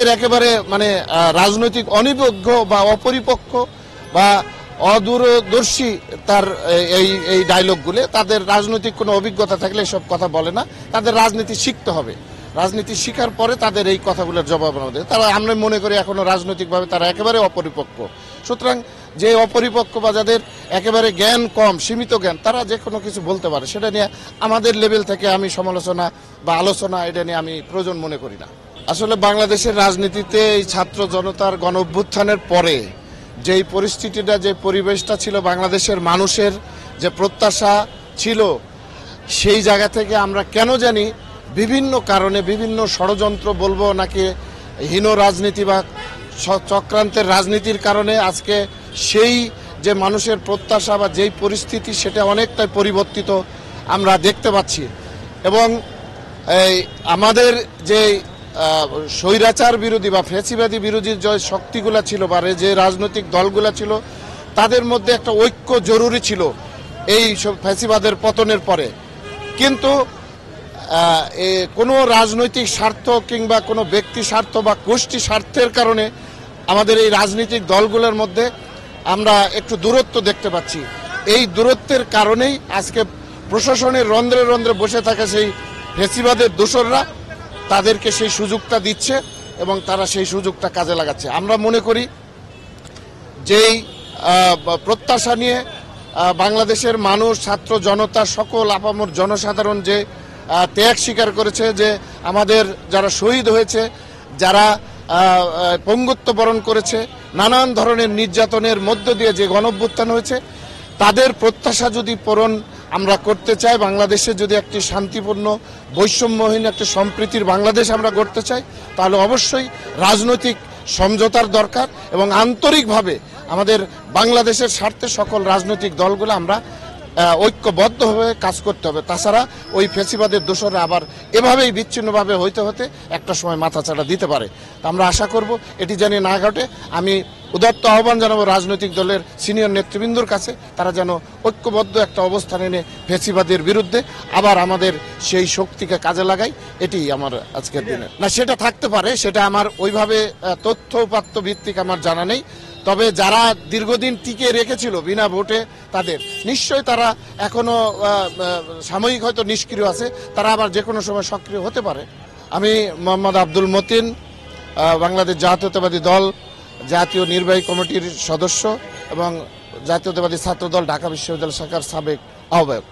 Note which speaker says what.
Speaker 1: একেবারে মানে রাজনৈতিক অনিবজ্ঞ বা অপরিপক্ক বা অদূরদর্শী তার এই ডায়লগগুলো, তাদের রাজনৈতিক কোনো অভিজ্ঞতা থাকলে এসব কথা বলে না। তাদের রাজনীতি শিখতে হবে, রাজনীতি শিখার পরে তাদের এই কথাগুলোর জবাব দেবে। তারা আমরা মনে করি এখনো রাজনৈতিকভাবে তারা একেবারে অপরিপক্ক। সুতরাং যে অপরিপক্ক বা যাদের একেবারে জ্ঞান কম, সীমিত জ্ঞান, তারা যে কোনো কিছু বলতে পারে, সেটা নিয়ে আমাদের লেভেল থেকে আমি সমালোচনা বা আলোচনা এটা নিয়ে আমি প্রয়োজন মনে করি না। আসলে বাংলাদেশের রাজনীতিতে এই ছাত্র জনতার গণ অভ্যুত্থানের পরে যেই পরিস্থিতিটা, যে পরিবেশটা ছিল, বাংলাদেশের মানুষের যে প্রত্যাশা ছিল, সেই জায়গা থেকে আমরা কেন জানি বিভিন্ন কারণে, বিভিন্ন ষড়যন্ত্র বলবো নাকি হীন রাজনীতি বা চক্রান্তের রাজনীতির কারণে আজকে সেই যে মানুষের প্রত্যাশা বা যেই পরিস্থিতি, সেটা অনেকটাই পরিবর্তিত আমরা দেখতে পাচ্ছি। এবং আমাদের যে স্বৈরাচার বিরোধী বা ফ্যাসিবাদী বিরোধী যে শক্তিগুলো ছিল বা যে রাজনৈতিক দলগুলো ছিল, তাদের মধ্যে একটা ঐক্য জরুরি ছিল এই ফ্যাসিবাদের পতনের পরে। কিন্তু কোনো রাজনৈতিক স্বার্থ কিংবা কোনো ব্যক্তি স্বার্থ বা গোষ্ঠী স্বার্থের কারণে আমাদের এই রাজনৈতিক দলগুলোর মধ্যে আমরা একটু দূরত্ব দেখতে পাচ্ছি। এই দূরত্বের কারণেই আজকে প্রশাসনের রন্ধ্রে রন্ধ্রে বসে থাকা সেই ফ্যাসিবাদের দোসররা তাদেরকে সেই সুযোগটা দিচ্ছে এবং তারা সেই সুযোগটা কাজে লাগাচ্ছে। আমরা মনে করি যেই প্রত্যাশা নিয়ে বাংলাদেশের মানুষ, ছাত্র জনতা, সকল আপামর জনসাধারণ যে ত্যাগ স্বীকার করেছে, যে আমাদের যারা শহীদ হয়েছে, যারা পঙ্গুত্ব বরণ করেছে, নানান ধরনের নির্যাতনের মধ্য দিয়ে যে গণঅভ্যুত্থান হয়েছে, তাদের প্রত্যাশা যদি পূরণ আমরা করতে চাই, বাংলাদেশে যদি একটি শান্তিপূর্ণ বৈষম্যহীন একটি সম্প্রীতির বাংলাদেশ আমরা গড়তে চাই, তাহলে অবশ্যই রাজনৈতিক সমঝোতার দরকার এবং আন্তরিকভাবে আমাদের বাংলাদেশের স্বার্থে সকল রাজনৈতিক দলগুলো আমরা ঐক্যবদ্ধভাবে কাজ করতে হবে। তাছাড়া ওই ফ্যাসিবাদের দোসররা আবার এভাবেই বিচ্ছিন্নভাবে হইতে হতে একটা সময় মাথাচাড়া দিতে পারে। আমরা আশা করব এটি যেন না ঘটে। আমি উদাত্ত আহ্বান জানাবো রাজনৈতিক দলের সিনিয়র নেতৃবৃন্দর কাছে, তারা যেন ঐক্যবদ্ধ একটা অবস্থান এনে ফ্যাসিবাদের বিরুদ্ধে আবার আমাদের সেই শক্তিকে কাজে লাগাই। এটি আমার আজকের দিনে না, সেটা থাকতে পারে, সেটা আমার ওইভাবে তথ্য উপাত্ত ভিত্তিক আমার জানা নেই। তবে যারা দীর্ঘদিন টিকে রেখেছিল বিনা ভোটে, তাদের নিশ্চয়ই তারা এখনো সাময়িক হয়তো নিষ্ক্রিয় আছে, তারা আবার যে কোনো সময় সক্রিয় হতে পারে। আমি মোহাম্মদ আব্দুল মতিন, বাংলাদেশ জাতীয়তাবাদী দল জাতীয় নির্বাহী কমিটির সদস্য এবং জাতীয়তাবাদী ছাত্রদল ঢাকা বিশ্ববিদ্যালয় শাখার সাবেক আহ্বায়ক।